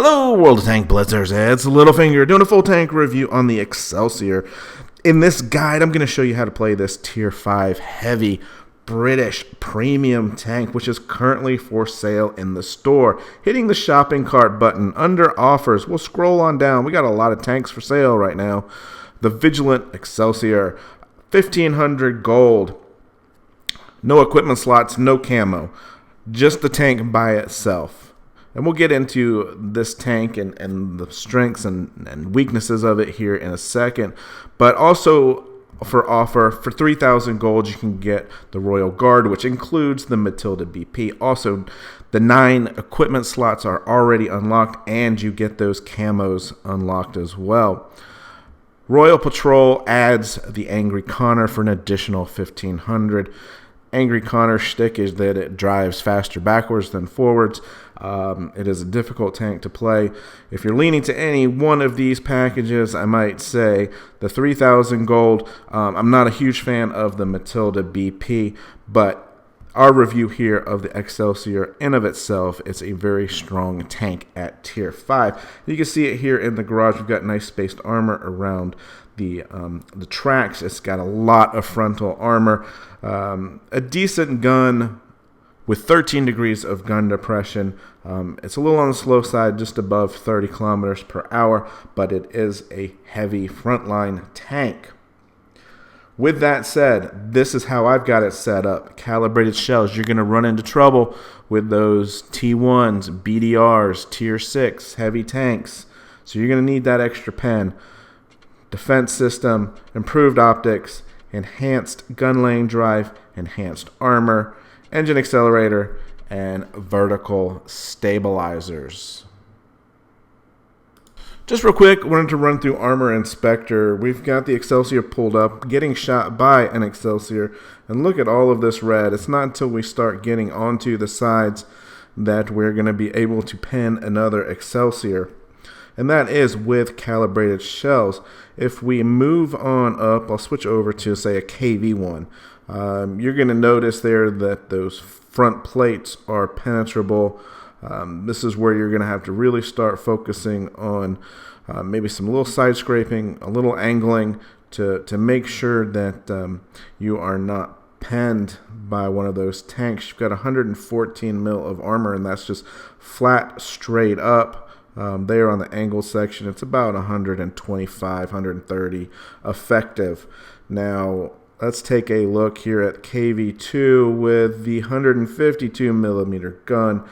Hello, World of Tank Blitzers. It's Littlefinger doing a full tank review on the Excelsior. In this guide, I'm going to show you how to play this Tier 5 heavy British premium tank, which is currently for sale in the store. Hitting the shopping cart button under offers, we'll scroll on down. We got a lot of tanks for sale right now. The Vigilant Excelsior, 1,500 gold. No equipment slots, no camo. Just the tank by itself. And we'll get into this tank and the strengths and weaknesses of it here in a second. But also for offer, for 3,000 gold, you can get the Royal Guard, which includes the Matilda BP. Also, the 9 equipment slots are already unlocked, and you get those camos unlocked as well. Royal Patrol adds the Angry Connor for an additional 1,500. Angry Connor shtick is that it drives faster backwards than forwards. It is a difficult tank to play. If you're leaning to any one of these packages, I might say the 3,000 gold. I'm not a huge fan of the Matilda BP, but our review here of the Excelsior in of itself, it's a very strong tank at Tier 5. You can see it here in the garage. We've got nice spaced armor around the tracks. It's got a lot of frontal armor. A decent gun with 13 degrees of gun depression. It's a little on the slow side, just above 30 kilometers per hour, but it is a heavy frontline tank. With that said, this is how I've got it set up. Calibrated shells. You're going to run into trouble with those T1s, BDRs, Tier 6, heavy tanks. So you're going to need that extra pen. Defense system, improved optics, enhanced gun lane drive, enhanced armor, engine accelerator, and vertical stabilizers. Just real quick, wanted to run through Armor Inspector. We've got the Excelsior pulled up, getting shot by an Excelsior, and look at all of this red. It's not until we start getting onto the sides that we're going to be able to pen another Excelsior, and that is with calibrated shells. If we move on up, I'll switch over to, say, a KV1. You're going to notice there that those front plates are penetrable. This is where you're going to have to really start focusing on maybe some little side scraping, a little angling to make sure that you are not penned by one of those tanks. You've got 114 mil of armor, and that's just flat straight up. There on the angle section, it's about 125, 130 effective. Now, let's take a look here at KV2 with the 152 millimeter gun.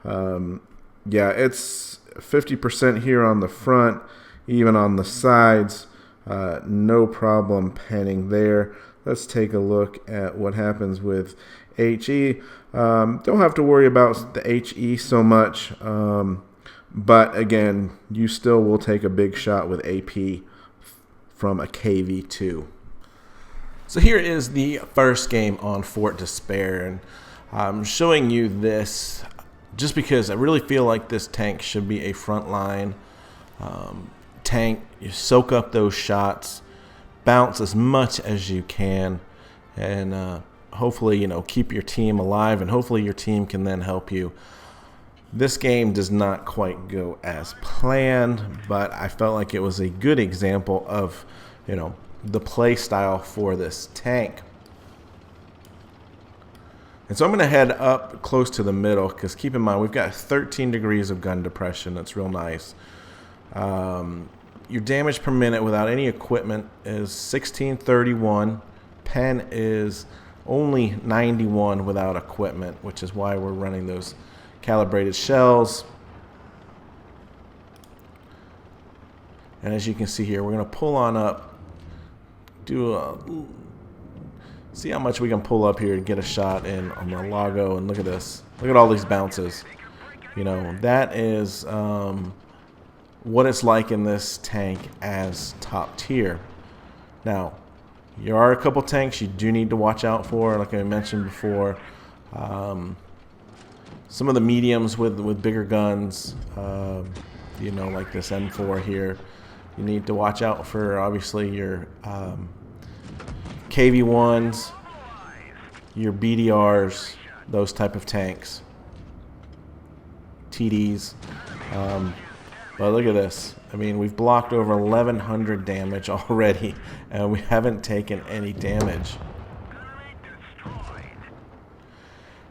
Yeah, it's 50% here on the front, even on the sides. No problem penning there. Let's take a look at what happens with HE. Don't have to worry about the HE so much. But again, you still will take a big shot with AP from a KV2. So here is the first game on Fort Despair, and I'm showing you this just because I really feel like this tank should be a frontline tank. You soak up those shots, bounce as much as you can, and hopefully, keep your team alive, and hopefully your team can then help you. This game does not quite go as planned, but I felt like it was a good example of, the play style for this tank. And so I'm going to head up close to the middle, because keep in mind, we've got 13 degrees of gun depression. That's real nice. Your damage per minute without any equipment is 1631. Pen is only 91 without equipment, which is why we're running those calibrated shells. And as you can see here, we're going to pull on up, see how much we can pull up here to get a shot in on the Lago. And look at this. Look at all these bounces. That is what it's like in this tank as top tier. Now, there are a couple tanks you do need to watch out for, like I mentioned before. Some of the mediums with bigger guns, like this M4 here, you need to watch out for, obviously, your KV1s, your BDRs, those type of tanks, TDs. But look at this. I mean, we've blocked over 1,100 damage already, and we haven't taken any damage.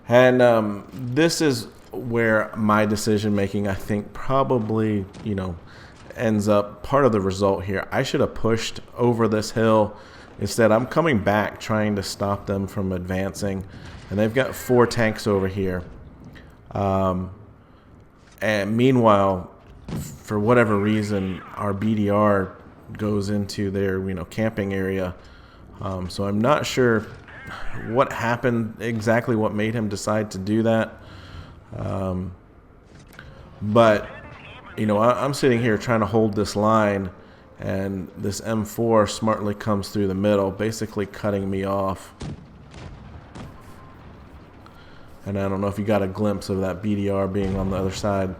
And this is where my decision making, I think, probably, you know, ends up part of the result here. I should have pushed over this hill. Instead, I'm coming back trying to stop them from advancing. And they've got 4 tanks over here. And meanwhile, for whatever reason, our BDR goes into their, you know, camping area. So I'm not sure what happened, exactly what made him decide to do that. But, you know, I'm sitting here trying to hold this line, and this M4 smartly comes through the middle, basically cutting me off. And I don't know if you got a glimpse of that BDR being on the other side.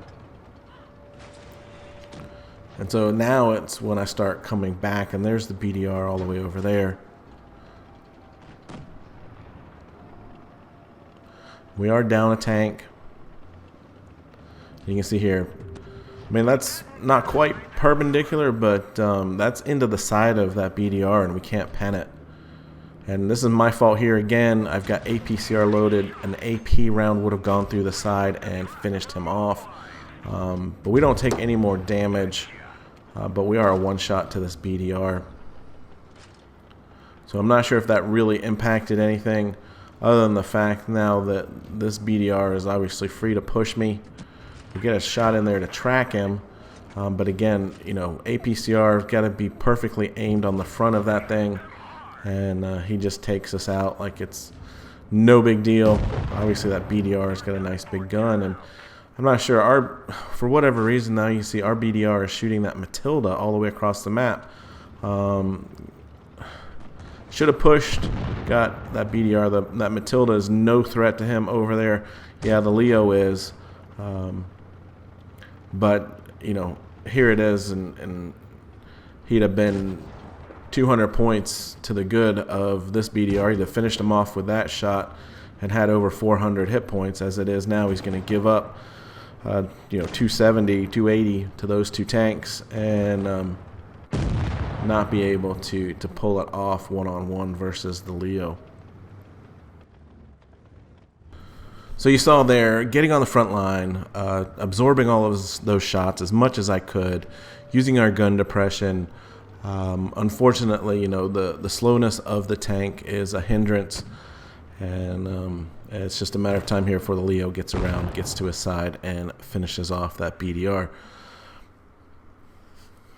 And so now it's when I start coming back, and there's the BDR all the way over there. We are down a tank. You can see here. I mean, that's not quite perpendicular, but that's into the side of that BDR, and we can't pen it. And this is my fault here again. I've got APCR loaded. An AP round would have gone through the side and finished him off. But we don't take any more damage. But we are a one-shot to this BDR. So I'm not sure if that really impacted anything, other than the fact now that this BDR is obviously free to push me. We get a shot in there to track him. But again, you know, APCR got to be perfectly aimed on the front of that thing. And he just takes us out like it's no big deal. Obviously that BDR has got a nice big gun, and I'm not sure, for whatever reason now you see our BDR is shooting that Matilda all the way across the map. Should have pushed, got that BDR. That Matilda is no threat to him over there. Yeah, the Leo is. But, you know, here it is, and he'd have been 200 points to the good of this BDR. He'd have finished him off with that shot and had over 400 hit points. As it is now, he's going to give up, you know, 270, 280 to those 2 tanks, and not be able to pull it off one-on-one versus the Leo. So you saw there, getting on the front line, absorbing all of those shots as much as I could, using our gun depression. Unfortunately, you know, the slowness of the tank is a hindrance, and it's just a matter of time here before the Leo gets around, gets to his side, and finishes off that BDR.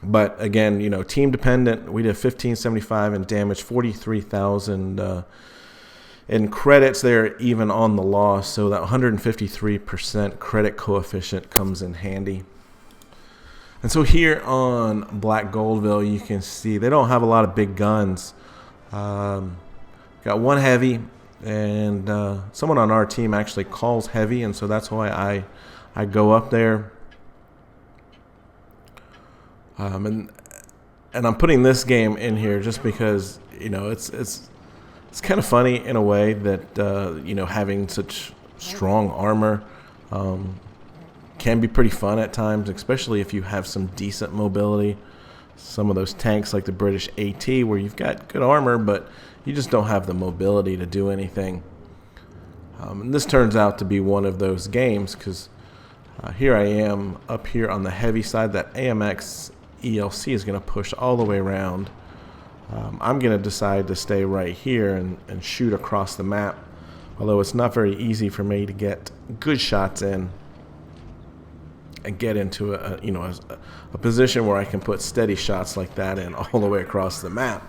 But again, you know, team dependent. We did 1575 in damage, 43,000 in credits there, even on the loss. So that 153% credit coefficient comes in handy. And so here on Black Goldville, you can see they don't have a lot of big guns. Got one heavy, and someone on our team actually calls heavy, and so that's why I go up there. And I'm putting this game in here just because, you know, it's kind of funny in a way that you know, having such strong armor can be pretty fun at times, especially if you have some decent mobility. Some of those tanks like the British AT, where you've got good armor, but you just don't have the mobility to do anything. And this turns out to be one of those games, because here I am up here on the heavy side. That AMX ELC is going to push all the way around. I'm going to decide to stay right here and shoot across the map, although it's not very easy for me to get good shots in and get into a position where I can put steady shots like that in all the way across the map.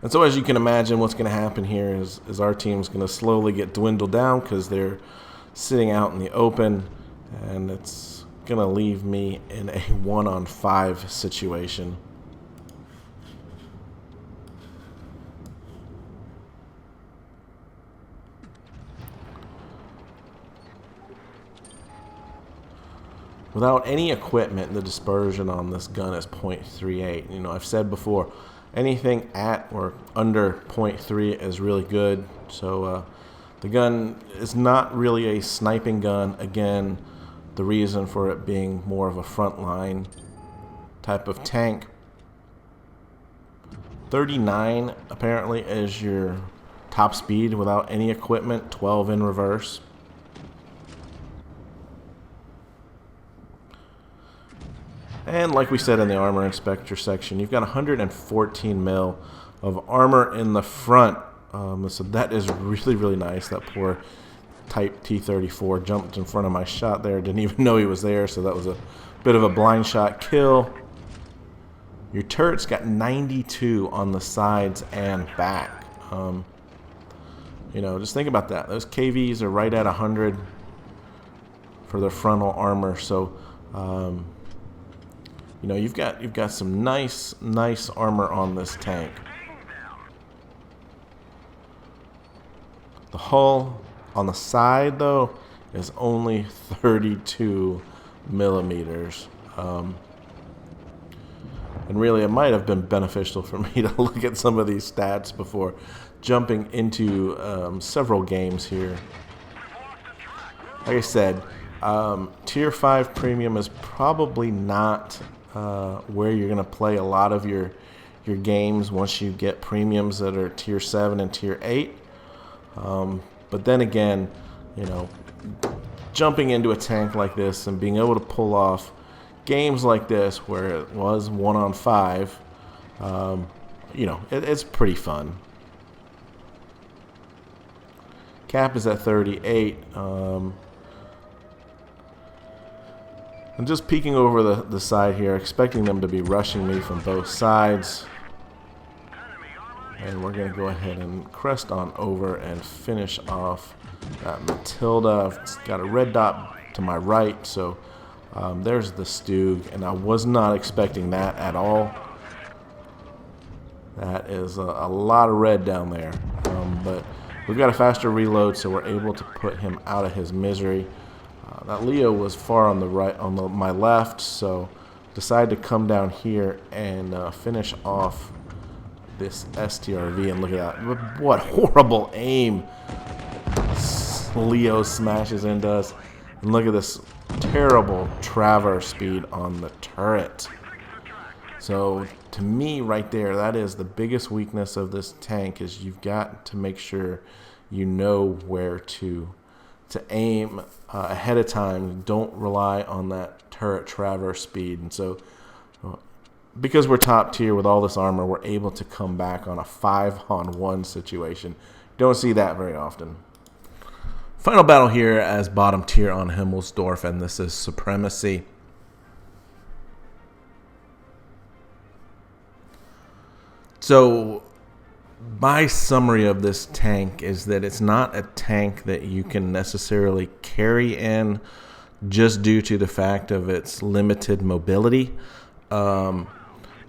And so, as you can imagine, what's going to happen here is our team's going to slowly get dwindled down because they're sitting out in the open, and it's going to leave me in a 1-on-5 situation. Without any equipment, the dispersion on this gun is 0.38. You know, I've said before, anything at or under 0.3 is really good. So the gun is not really a sniping gun. Again, the reason for it being more of a frontline type of tank. 39 apparently is your top speed without any equipment, 12 in reverse. And like we said in the armor inspector section, you've got 114 mil of armor in the front. So that is really, really nice. That poor Type T-34 jumped in front of my shot there. Didn't even know he was there, so that was a bit of a blind shot kill. Your turret's got 92 on the sides and back. You know, just think about that. Those KVs are right at 100 for their frontal armor. So, you know, you've got some nice armor on this tank. The hull on the side, though, is only 32 millimeters. And really, it might have been beneficial for me to look at some of these stats before jumping into several games here. Like I said, Tier 5 Premium is probably not where you're going to play a lot of your games once you get premiums that are Tier 7 and Tier 8. But then again, you know, jumping into a tank like this and being able to pull off games like this where it was 1-on-5, you know, it's pretty fun. Cap is at 38. I'm just peeking over the side here, expecting them to be rushing me from both sides. And we're going to go ahead and crest on over and finish off that Matilda. It's got a red dot to my right, so there's the Stug, and I was not expecting that at all. That is a lot of red down there, but we've got a faster reload, so we're able to put him out of his misery. That Leo was far on the right, on my left, so decided to come down here and finish off this STRV. And look at that! What horrible aim! Leo smashes into us, and look at this terrible traverse speed on the turret. So to me right there, that is the biggest weakness of this tank, is you've got to make sure you know where to aim ahead of time. Don't rely on that turret traverse speed. And so because we're top tier with all this armor, we're able to come back on a 5-on-1 situation. Don't see that very often. Final battle here as bottom tier on Himmelsdorf, and this is Supremacy. So my summary of this tank is that it's not a tank that you can necessarily carry in just due to the fact of its limited mobility.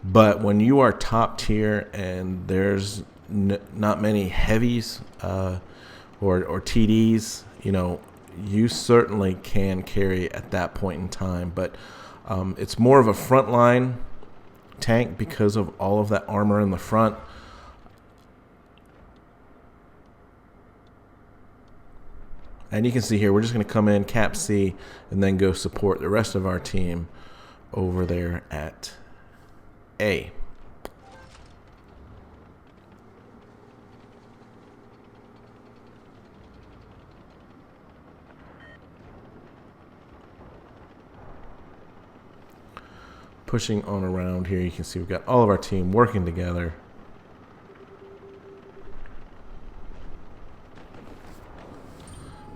But when you are top tier and there's not many heavies or TDs, you know, you certainly can carry at that point in time. But it's more of a frontline tank because of all of that armor in the front. And you can see here, we're just going to come in, cap C, and then go support the rest of our team over there at A. Pushing on around here, you can see we've got all of our team working together.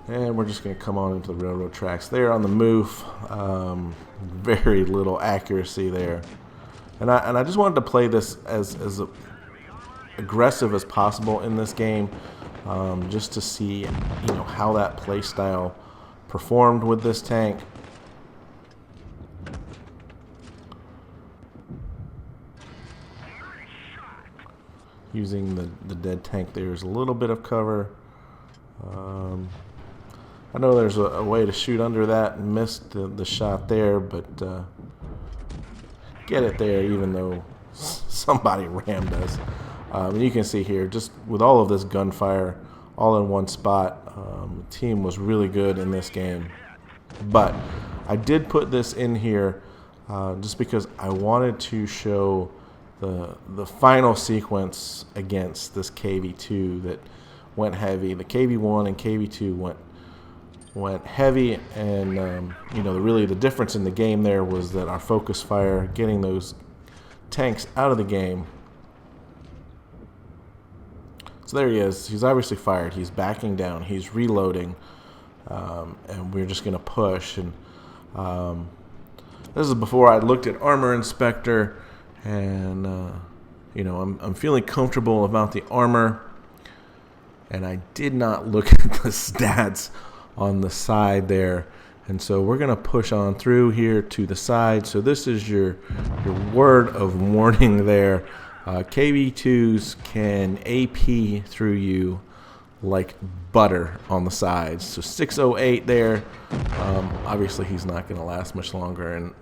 And we're just going to come on into the railroad tracks. They're on the move. Very little accuracy there. And I just wanted to play this as aggressive as possible in this game, just to see, you know, how that play style performed with this tank. Using the dead tank, there's a little bit of cover. I know there's a way to shoot under that and missed the shot there, but get it there even though somebody rammed us. And you can see here, just with all of this gunfire all in one spot, the team was really good in this game. But I did put this in here just because I wanted to show the final sequence against this KV2 that went heavy. The KV1 and KV2 went heavy, and really the difference in the game there was that our focus fire, getting those tanks out of the game. So there he is. He's obviously fired. He's backing down. He's reloading, and we're just going to push. And this is before I looked at Armor Inspector, and I'm feeling comfortable about the armor, and I did not look at the stats on the side there. And so we're going to push on through here to the side. So this is your word of warning there. KV2s can AP through you like butter on the sides. So 608 there. Obviously he's not going to last much longer, and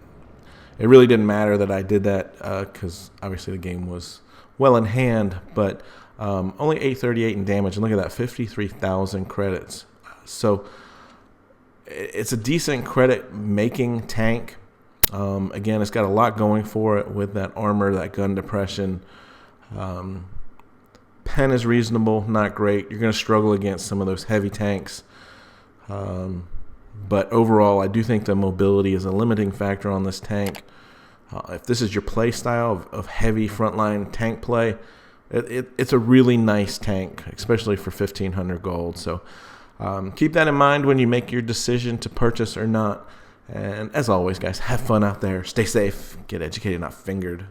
it really didn't matter that I did that because obviously the game was well in hand, but only 838 in damage, and look at that, 53,000 credits. So it's a decent credit making tank. Again, it's got a lot going for it with that armor, that gun depression. Pen is reasonable, not great. You're going to struggle against some of those heavy tanks. But overall, I do think the mobility is a limiting factor on this tank. If this is your play style of heavy frontline tank play, it's a really nice tank, especially for 1,500 gold. So keep that in mind when you make your decision to purchase or not. And as always, guys, have fun out there. Stay safe. Get educated, not fingered.